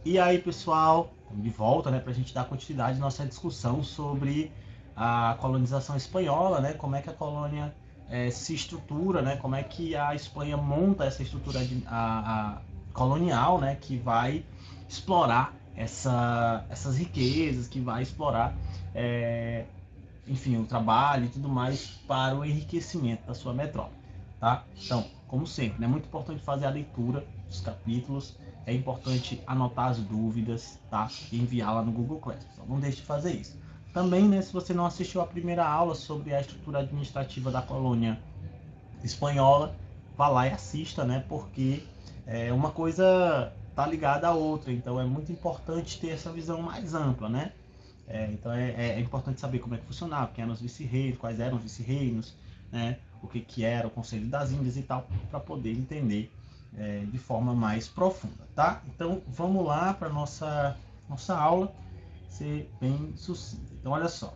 E aí, pessoal, de volta, né, para a gente dar continuidade à nossa discussão sobre a colonização espanhola, né, como é que a colônia se estrutura, né, como é que a Espanha monta essa estrutura colonial, né, que vai explorar essas riquezas, que vai explorar, enfim, o trabalho e tudo mais para o enriquecimento da sua metrópole, tá? Então, como sempre, né, é muito importante fazer a leitura dos capítulos, é importante anotar as dúvidas, tá? E enviar lá no Google Classroom. Então, não deixe de fazer isso. Também, né, se você não assistiu a primeira aula sobre a estrutura administrativa da colônia espanhola, vá lá e assista, né? Porque uma coisa tá ligada à outra, então é muito importante ter essa visão mais ampla, né? Então é importante saber como é que funcionava, quem eram os vice-reis, quais eram os vice-reinos, né? O que era o Conselho das Índias e tal, para poder entender de forma mais profunda, tá? Então vamos lá para nossa aula, ser bem sucinta. Então olha só,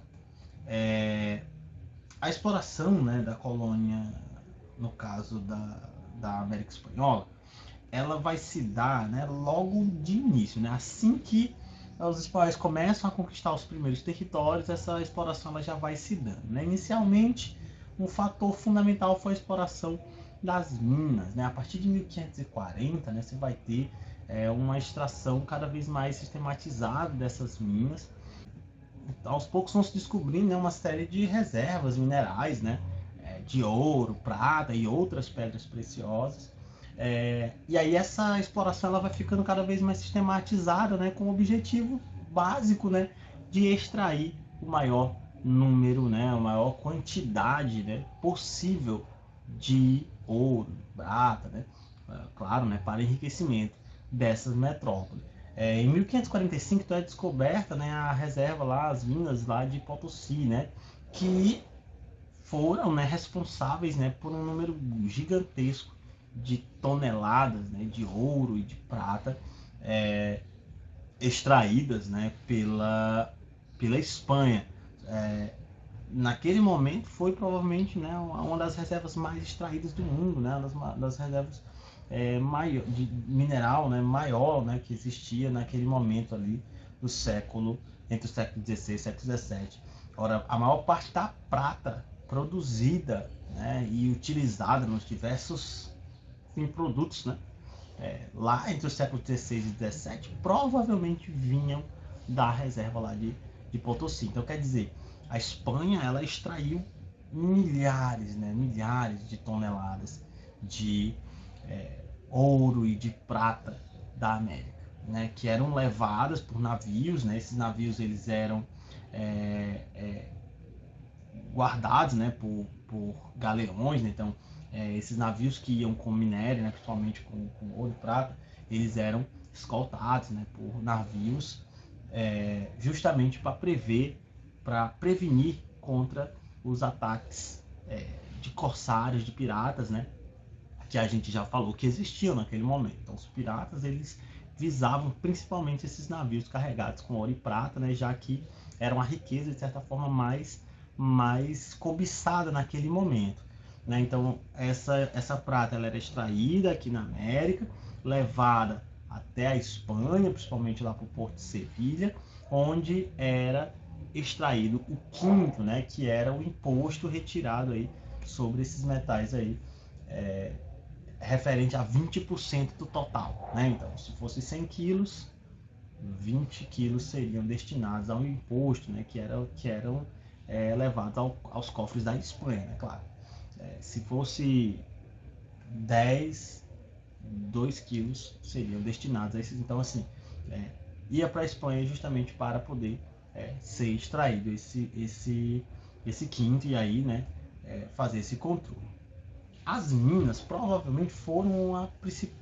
a exploração, né, da colônia, no caso da América Espanhola, ela vai se dar, né, logo de início, né? Assim que os espanhóis começam a conquistar os primeiros territórios, essa exploração ela já vai se dando, né? Inicialmente, um fator fundamental foi a exploração das minas, né? A partir de 1540, né, você vai ter uma extração cada vez mais sistematizada dessas minas. Aos poucos vão se descobrindo, né, uma série de reservas minerais, né, de ouro, prata e outras pedras preciosas. E aí essa exploração ela vai ficando cada vez mais sistematizada, né, com o objetivo básico, né, de extrair o maior número, né, a maior quantidade, né, possível de ouro, prata, né, claro, né, para enriquecimento dessas metrópoles. Em 1545 então é descoberta, né, a reserva lá, as minas lá de Potosí, né, que foram, né, responsáveis, né, por um número gigantesco de toneladas, né, de ouro e de prata extraídas, né, pela Espanha. Naquele momento foi provavelmente, né, uma das reservas mais extraídas do mundo, né, uma das reservas maior, de mineral, né, maior, né, que existia naquele momento ali do século, entre o século XVI e o século XVII. Ora, a maior parte da prata produzida, né, e utilizada nos diversos produtos, né, lá entre o século XVI e XVII, provavelmente vinham da reserva lá de Potosí. Então, quer dizer, a Espanha ela extraiu milhares, né, milhares de toneladas de ouro e de prata da América, né, que eram levadas por navios, né, esses navios eles eram guardados, né, por galeões, né, então esses navios que iam com minério, né, principalmente com ouro e prata, eles eram escoltados, né, por navios justamente para prevenir contra os ataques de corsários, de piratas, né, que a gente já falou que existiam naquele momento. Então, os piratas eles visavam principalmente esses navios carregados com ouro e prata, né, já que era uma riqueza de certa forma mais cobiçada naquele momento, né? Então, essa prata ela era extraída aqui na América, levada até a Espanha, principalmente lá para o Porto de Sevilha, onde era extraído o quinto, né, que era o imposto retirado aí sobre esses metais aí, referente a 20% do total, né? Então, se fosse 100 quilos, 20 quilos seriam destinados ao imposto, né? Que eram levados aos cofres da Espanha, né? Claro. Se fosse 10, 2 quilos seriam destinados a esses. Então, assim, ia para a Espanha justamente para poder ser extraído esse quinto e aí, né, fazer esse controle. As minas provavelmente foram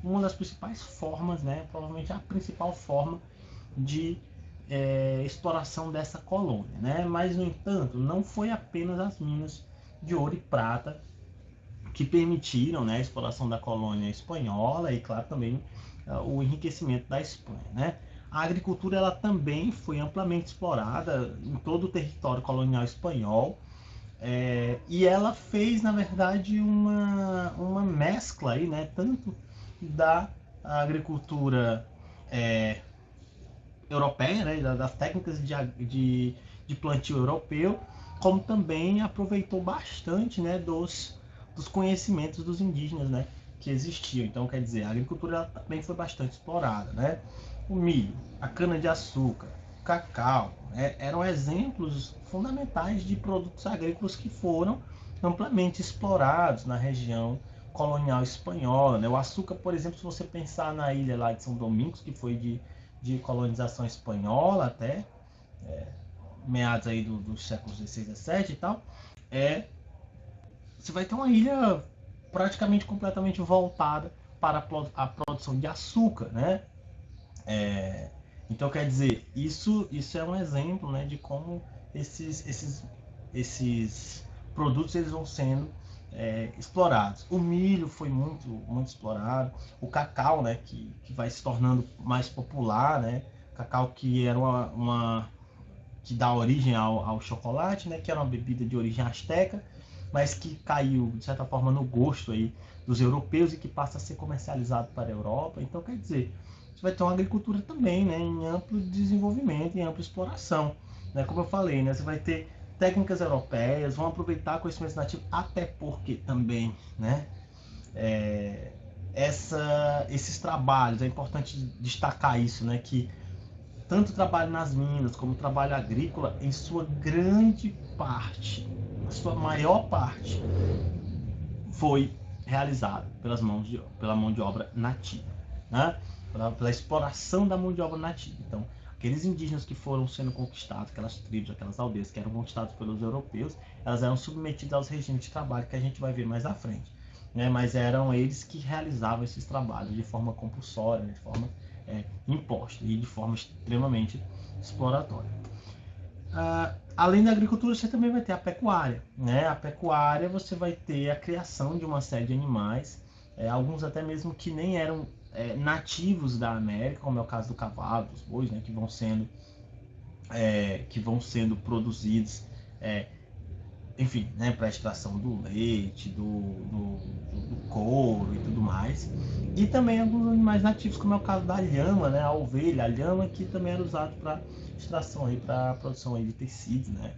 uma das principais formas, né, provavelmente a principal forma de exploração dessa colônia, né? Mas, no entanto, não foi apenas as minas de ouro e prata que permitiram, né, a exploração da colônia espanhola e, claro, também o enriquecimento da Espanha, né? A agricultura ela também foi amplamente explorada em todo o território colonial espanhol, e ela fez, na verdade, uma mescla aí, né, tanto da agricultura europeia, né, das técnicas de plantio europeu, como também aproveitou bastante, né, dos conhecimentos dos indígenas, né, que existiam. Então, quer dizer, a agricultura também foi bastante explorada, né? O milho, a cana-de-açúcar, o cacau, eram exemplos fundamentais de produtos agrícolas que foram amplamente explorados na região colonial espanhola, né? O açúcar, por exemplo, se você pensar na ilha lá de São Domingos, que foi de colonização espanhola até meados aí dos séculos 16 a 17 e tal, você vai ter uma ilha praticamente completamente voltada para a produção de açúcar, né? Então, quer dizer, isso é um exemplo, né, de como esses produtos eles vão sendo explorados. O milho foi muito explorado, o cacau, né, que vai se tornando mais popular, né? Cacau que era que dá origem ao chocolate, né, que era uma bebida de origem asteca, mas que caiu, de certa forma, no gosto aí dos europeus e que passa a ser comercializado para a Europa. Então, quer dizer, você vai ter uma agricultura também, né, em amplo desenvolvimento, em ampla exploração. Né? Como eu falei, né, você vai ter técnicas europeias, vão aproveitar conhecimentos nativos, até porque também, né, esses trabalhos, é importante destacar isso, né, que tanto o trabalho nas minas como o trabalho agrícola, em sua grande parte, a sua maior parte, foi realizado pela mão de obra nativa, né? Pela exploração da mão de obra nativa. Então, aqueles indígenas que foram sendo conquistados, aquelas tribos, aquelas aldeias que eram conquistadas pelos europeus, elas eram submetidas aos regimes de trabalho que a gente vai ver mais à frente. Né? Mas eram eles que realizavam esses trabalhos de forma compulsória, de forma imposta e de forma extremamente exploratória. Além da agricultura, você também vai ter a pecuária. Né? A pecuária, você vai ter a criação de uma série de animais, alguns até mesmo que nem eram nativos da América, como é o caso do cavalo, dos bois, né? Que vão sendo produzidos, enfim, né? Para a extração do leite, do couro e tudo mais. E também alguns animais nativos, como é o caso da lhama, né? A ovelha, a lhama que também era usado para extração aí, para produção aí de tecidos, né?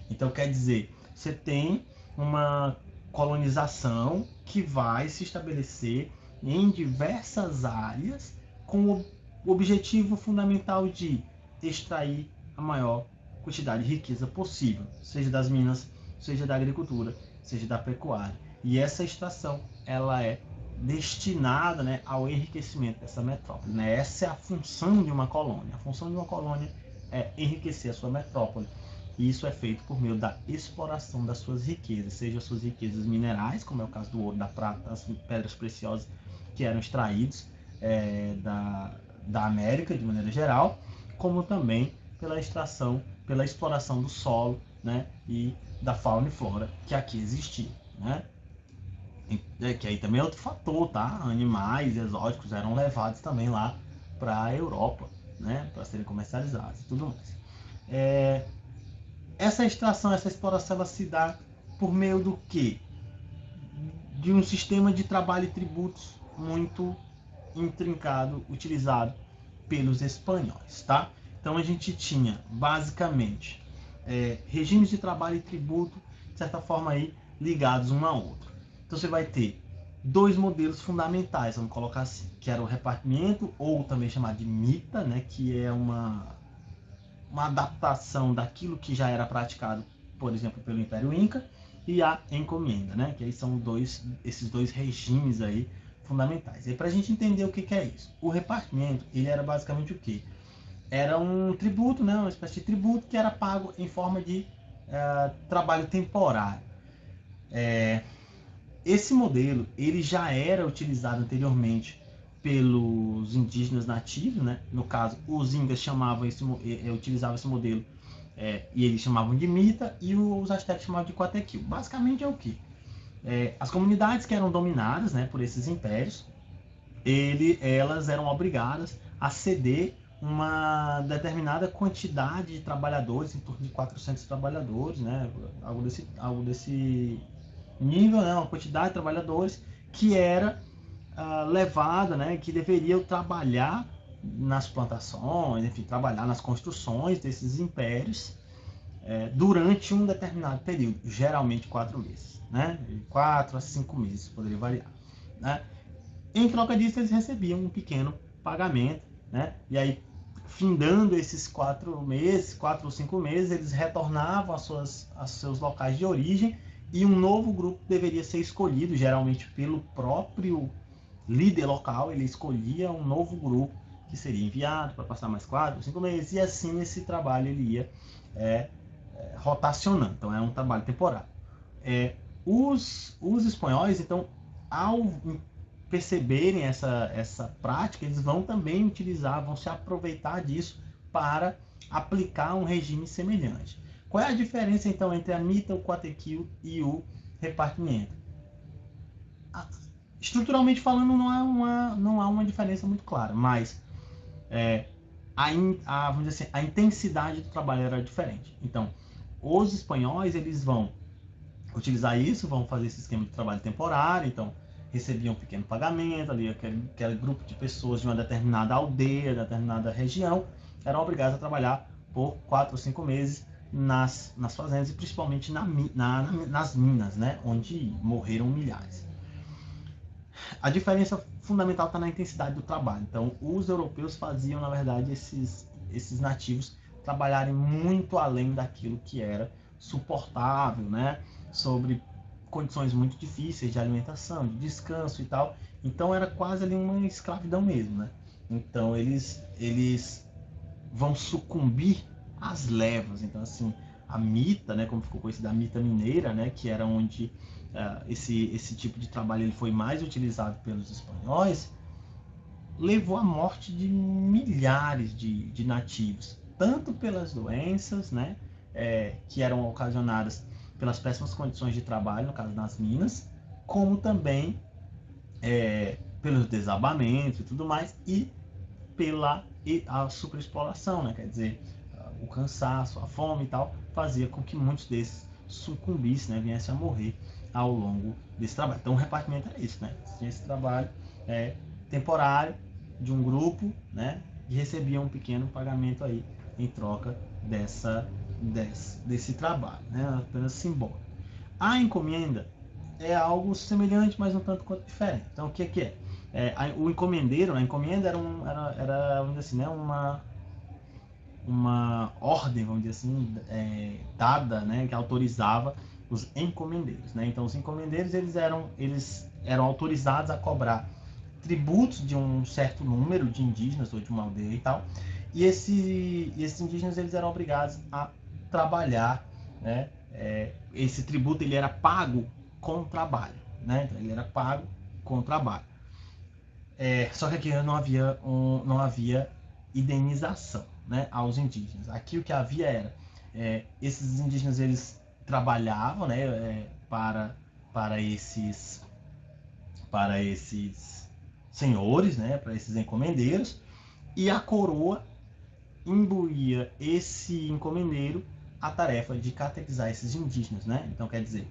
Então quer dizer, você tem uma colonização que vai se estabelecer em diversas áreas com o objetivo fundamental de extrair a maior quantidade de riqueza possível, seja das minas, seja da agricultura, seja da pecuária. E essa extração, ela é destinada, né, ao enriquecimento dessa metrópole. Né? Essa é a função de uma colônia. A função de uma colônia é enriquecer a sua metrópole. E isso é feito por meio da exploração das suas riquezas, seja as suas riquezas minerais, como é o caso do ouro, da prata, das pedras preciosas que eram extraídos da América de maneira geral, como também pela extração, pela exploração do solo, né, e da fauna e flora que aqui existia. Né? Que aí também é outro fator, tá? Animais exóticos eram levados também lá para a Europa, né, para serem comercializados e tudo mais. Essa extração, essa exploração, ela se dá por meio do quê? De um sistema de trabalho e tributos muito intrincado, utilizado pelos espanhóis, tá? Então a gente tinha basicamente regimes de trabalho e tributo, de certa forma aí, ligados um ao outro. Então você vai ter dois modelos fundamentais, vamos colocar assim, que era o repartimento, ou também chamado de mita, né, que é uma adaptação daquilo que já era praticado, por exemplo, pelo Império Inca, e a encomenda, né? Que aí são esses dois regimes aí fundamentais. E para a gente entender o que é isso, o repartimento ele era basicamente o que? Era um tributo, né? Uma espécie de tributo que era pago em forma de trabalho temporário. Esse modelo ele já era utilizado anteriormente pelos indígenas nativos, né? No caso, os incas utilizavam esse modelo e eles chamavam de mita e os astecas chamavam de quatequil. Basicamente é o que? As comunidades que eram dominadas, né, por esses impérios, elas eram obrigadas a ceder uma determinada quantidade de trabalhadores, em torno de 400 trabalhadores, né, algo desse nível, né, uma quantidade de trabalhadores que era levada, né, que deveriam trabalhar nas plantações, enfim, trabalhar nas construções desses impérios durante um determinado período, geralmente 4 meses, né? 4 a 5 meses, poderia variar, né? Em troca disso, eles recebiam um pequeno pagamento, né? E aí, findando esses 4 meses, 4 ou 5 meses, eles retornavam aos seus locais de origem e um novo grupo deveria ser escolhido, geralmente pelo próprio líder local. Ele escolhia um novo grupo que seria enviado para passar mais 4 ou 5 meses, e assim esse trabalho ele ia rotacionando. Então, é um trabalho temporário. Os espanhóis, então, ao perceberem essa prática, eles vão também utilizar, vão se aproveitar disso para aplicar um regime semelhante. Qual é a diferença, então, entre a mita, o quatequio e o repartimento? Estruturalmente falando, não há uma diferença muito clara, mas vamos dizer assim, a intensidade do trabalho era diferente. Então, os espanhóis, eles vão utilizar isso, vão fazer esse esquema de trabalho temporário, então recebiam um pequeno pagamento ali, aquele grupo de pessoas de uma determinada aldeia, determinada região, eram obrigados a trabalhar por 4 ou 5 meses nas fazendas, e principalmente nas minas, né, onde morreram milhares. A diferença fundamental está na intensidade do trabalho. Então, os europeus faziam, na verdade, esses nativos trabalharem muito além daquilo que era suportável, né? Sobre condições muito difíceis de alimentação, de descanso e tal. Então, era quase ali uma escravidão mesmo, né? Então, eles vão sucumbir às levas. Então, assim, a mita, né, como ficou conhecida, a mita mineira, né, que era onde esse tipo de trabalho ele foi mais utilizado pelos espanhóis, levou à morte de milhares de nativos, tanto pelas doenças, né, que eram ocasionadas pelas péssimas condições de trabalho, no caso das minas, como também pelos desabamentos e tudo mais, e pela a superexploração, né? Quer dizer, o cansaço, a fome e tal, fazia com que muitos desses sucumbissem, né? Viessem a morrer ao longo desse trabalho. Então o repartimento era isso, né? Tinha esse trabalho temporário de um grupo, né? E recebia um pequeno pagamento aí em troca desse trabalho, né? Apenas simbólico. A encomenda é algo semelhante, mas um tanto quanto diferente. Então, o que é? O encomendeiro, a encomenda era vamos dizer assim, né, uma ordem, vamos dizer assim, dada, né, que autorizava os encomendeiros, né? Então, os encomendeiros eles eram autorizados a cobrar tributos de um certo número de indígenas ou de uma aldeia e tal, e esses indígenas eles eram obrigados a trabalhar, né? Esse tributo ele era pago com trabalho, né? Então, ele era pago com trabalho. Só que aqui não havia indenização, né, aos indígenas. Aqui o que havia era esses indígenas eles trabalhavam, né, para esses senhores, né, para esses encomendeiros, e a coroa imbuía esse encomendeiro a tarefa de catequizar esses indígenas, né? Então quer dizer,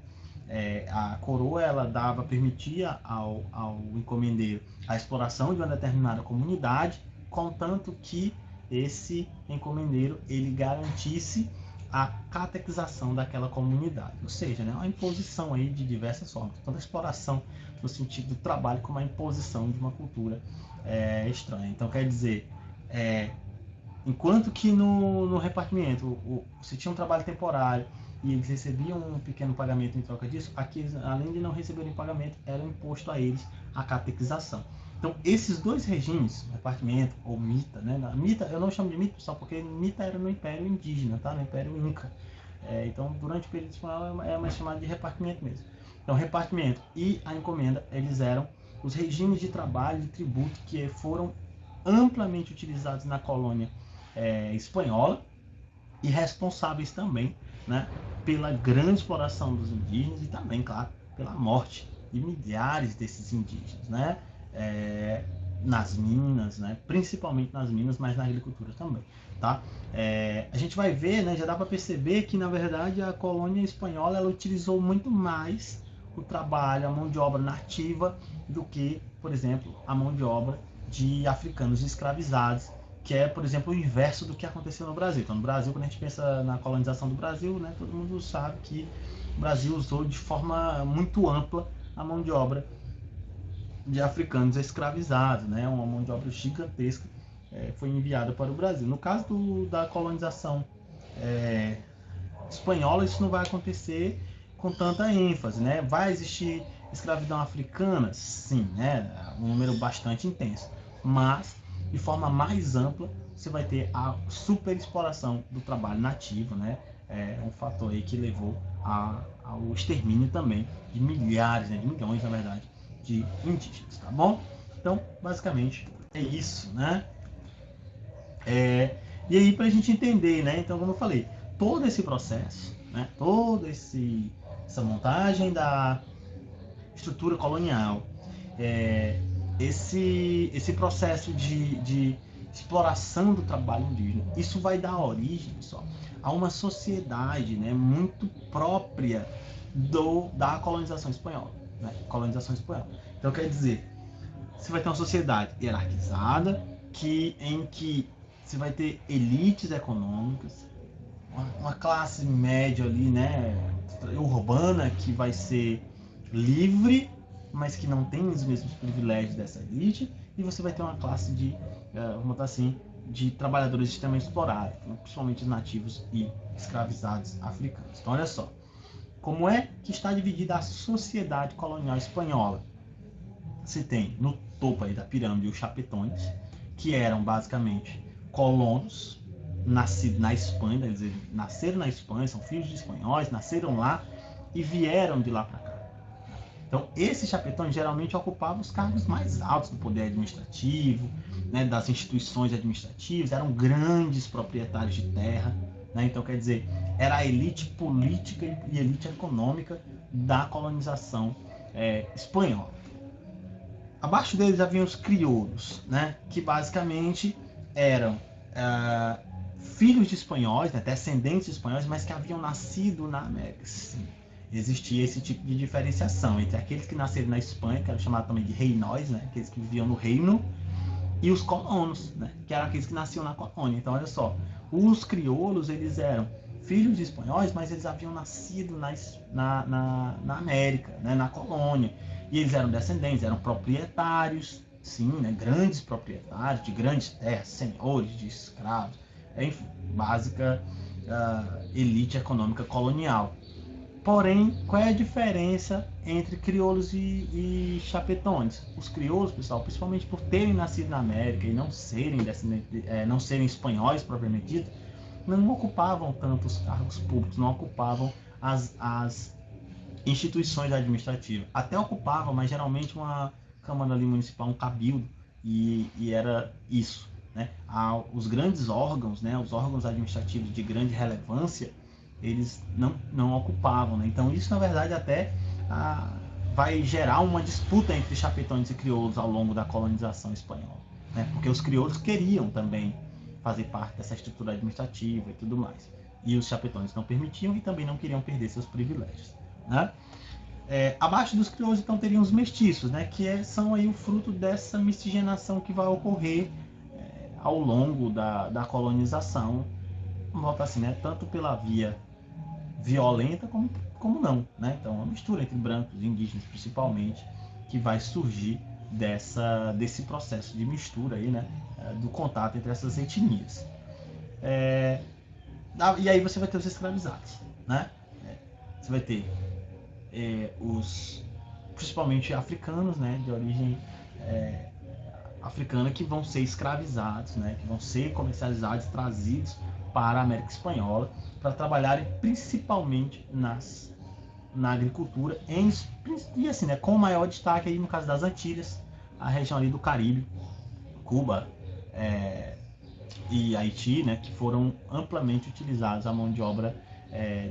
a coroa ela permitia ao encomendeiro a exploração de uma determinada comunidade, contanto que esse encomendeiro ele garantisse a catequização daquela comunidade, ou seja, né, uma imposição aí de diversas formas, tanto a exploração no sentido do trabalho como a imposição de uma cultura estranha. Então quer dizer, enquanto que no repartimento você tinha um trabalho temporário e eles recebiam um pequeno pagamento em troca disso, aqui, além de não receberem pagamento, era imposto a eles a catequização. Então, esses dois regimes, repartimento ou mita, né? Mita, eu não chamo de mita só porque mita era no Império Indígena, tá? No Império Inca. Então, durante o período espanhol é mais chamado de repartimento mesmo. Então, repartimento e a encomenda, eles eram os regimes de trabalho e tributo que foram amplamente utilizados na colônia espanhola e responsáveis também, né, pela grande exploração dos indígenas e também, claro, pela morte de milhares desses indígenas, né, nas minas, né, principalmente nas minas, mas na agricultura também, tá? A gente vai ver, né, já dá para perceber que na verdade a colônia espanhola ela utilizou muito mais o trabalho, a mão de obra nativa do que, por exemplo, a mão de obra de africanos escravizados, que é, por exemplo, o inverso do que aconteceu no Brasil. Então, no Brasil, quando a gente pensa na colonização do Brasil, né, todo mundo sabe que o Brasil usou de forma muito ampla a mão de obra de africanos escravizados, né, uma mão de obra gigantesca foi enviada para o Brasil. No caso da colonização espanhola, isso não vai acontecer com tanta ênfase, né? Vai existir escravidão africana? Sim, né? Um número bastante intenso. Mas, de forma mais ampla, você vai ter a superexploração do trabalho nativo, né? É um fator aí que levou ao extermínio também de milhares, né? De milhões, na verdade, de indígenas, tá bom? Então, basicamente, é isso, né? E aí, para a gente entender, né? Então, como eu falei, todo esse processo, né? Essa montagem da estrutura colonial, esse processo de exploração do trabalho indígena, isso vai dar origem, pessoal, a uma sociedade, né, muito própria da colonização espanhola, né? Colonização espanhola. Então, quer dizer, você vai ter uma sociedade hierarquizada, em que você vai ter elites econômicas, uma classe média ali, né, urbana, que vai ser livre, mas que não tem os mesmos privilégios dessa elite, e você vai ter uma classe vamos botar assim, de trabalhadores extremamente explorados, principalmente os nativos e escravizados africanos. Então, olha só, como é que está dividida a sociedade colonial espanhola? Se tem no topo aí da pirâmide os chapetões, que eram basicamente colonos, nascidos na Espanha, quer dizer, nasceram na Espanha, são filhos de espanhóis, nasceram lá e vieram de lá para cá. Então, esses chapetões geralmente ocupavam os cargos mais altos do poder administrativo, né, das instituições administrativas, eram grandes proprietários de terra, né? Então, quer dizer, era a elite política e elite econômica da colonização espanhola. Abaixo deles haviam os crioulos, né, que basicamente eram filhos de espanhóis, né, descendentes de espanhóis, mas que haviam nascido na América. Sim, existia esse tipo de diferenciação entre aqueles que nasceram na Espanha, que eram chamados também de reinóis, né, aqueles que viviam no reino, e os colonos, né, que eram aqueles que nasciam na colônia. Então, olha só, os crioulos, eles eram filhos de espanhóis, mas eles haviam nascido na América, né, na colônia. E eles eram descendentes, eram proprietários, sim, né, grandes proprietários de grandes terras, senhores de escravos, enfim, básica elite econômica colonial. Porém, qual é a diferença entre crioulos e chapetões? Os crioulos, pessoal, principalmente por terem nascido na América e não serem espanhóis propriamente dito, não ocupavam tantos cargos públicos, não ocupavam as instituições administrativas. Até ocupavam, mas geralmente uma Câmara ali municipal, um cabildo, e era isso, né? Os grandes órgãos, né, os órgãos administrativos de grande relevância, eles não ocupavam, né? Então isso, na verdade, até vai gerar uma disputa entre chapetões e crioulos ao longo da colonização espanhola, né? Porque os crioulos queriam também fazer parte dessa estrutura administrativa e tudo mais, e os chapetões não permitiam e também não queriam perder seus privilégios, né? Abaixo dos crioulos, então, teriam os mestiços, né, que são aí o fruto dessa miscigenação que vai ocorrer ao longo da colonização, vamos botar assim, né, tanto pela via violenta como não, né? Então, uma mistura entre brancos e indígenas, principalmente, que vai surgir desse processo de mistura aí, né, do contato entre essas etnias. E aí você vai ter os escravizados, né? Você vai ter principalmente africanos, né, de origem africana, que vão ser escravizados, né, que vão ser comercializados, trazidos para a América Espanhola para trabalharem principalmente na agricultura e assim, né, com o maior destaque aí no caso das Antilhas, a região ali do Caribe, Cuba e Haiti, né, que foram amplamente utilizados a mão de obra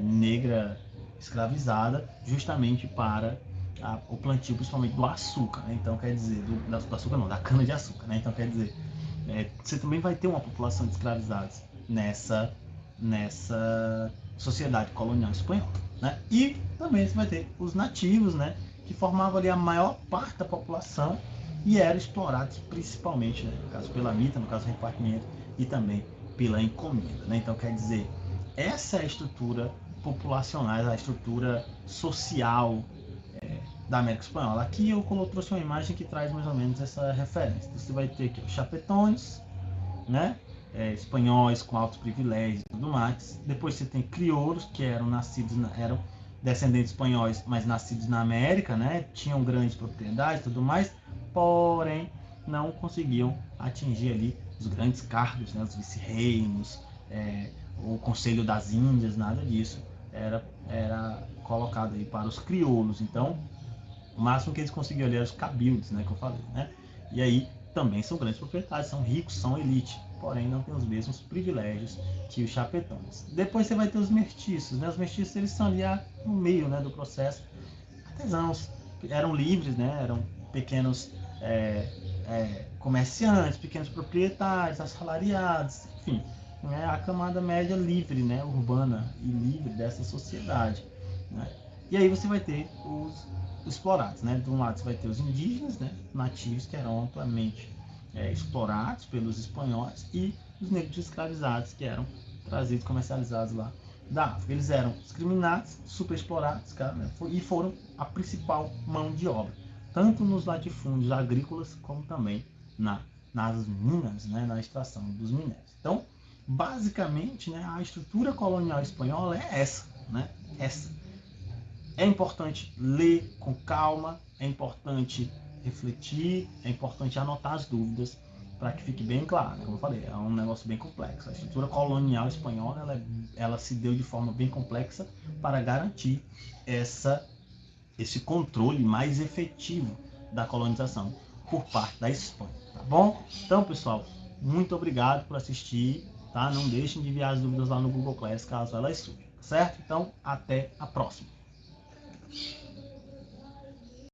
negra escravizada justamente para o plantio, principalmente do açúcar, né? Então, quer dizer, do açúcar não, da cana de açúcar, né? Então, quer dizer, você também vai ter uma população de escravizados nessa sociedade colonial espanhola, né? E também você vai ter os nativos, né, que formavam ali a maior parte da população e eram explorados principalmente, né, no caso pela mita, no caso repartimento, e também pela encomenda, né? Então, quer dizer, essa é a estrutura populacional, a estrutura social da América Espanhola. Aqui eu trouxe uma imagem que traz mais ou menos essa referência. Então, você vai ter aqui os chapetones, né? Espanhóis com altos privilégios e tudo mais. Depois você tem crioulos, que eram eram descendentes espanhóis, mas nascidos na América, né? Tinham grandes propriedades e tudo mais, porém não conseguiam atingir ali os grandes cargos, né? Os vice-reinos, o Conselho das Índias, nada disso era colocado aí para os crioulos. Então, o máximo que eles conseguiam ali era os cabildes, né, que eu falei, né? E aí também são grandes proprietários, são ricos, são elite, porém não têm os mesmos privilégios que os chapetones. Depois você vai ter os mestiços, né? Os mestiços eles são ali no meio, né, do processo. Artesãos eram livres, né? Eram pequenos comerciantes, pequenos proprietários, assalariados, enfim, né? A camada média livre, né? Urbana e livre dessa sociedade, né? E aí você vai ter os explorados, né? De um lado você vai ter os indígenas, né? Nativos, que eram amplamente explorados pelos espanhóis, e os negros escravizados, que eram trazidos, comercializados lá da África. Eles eram discriminados, super explorados, cara, né? E foram a principal mão de obra, tanto nos latifúndios agrícolas como também nas minas, né? Na extração dos minérios. Então, basicamente, né? A estrutura colonial espanhola é essa, né? Essa. É importante ler com calma, é importante refletir, é importante anotar as dúvidas para que fique bem claro. Como eu falei, é um negócio bem complexo. A estrutura colonial espanhola ela se deu de forma bem complexa para garantir esse controle mais efetivo da colonização por parte da Espanha. Tá bom? Então, pessoal, muito obrigado por assistir. Tá? Não deixem de enviar as dúvidas lá no Google Class caso elas surjam. Certo? Então, até a próxima.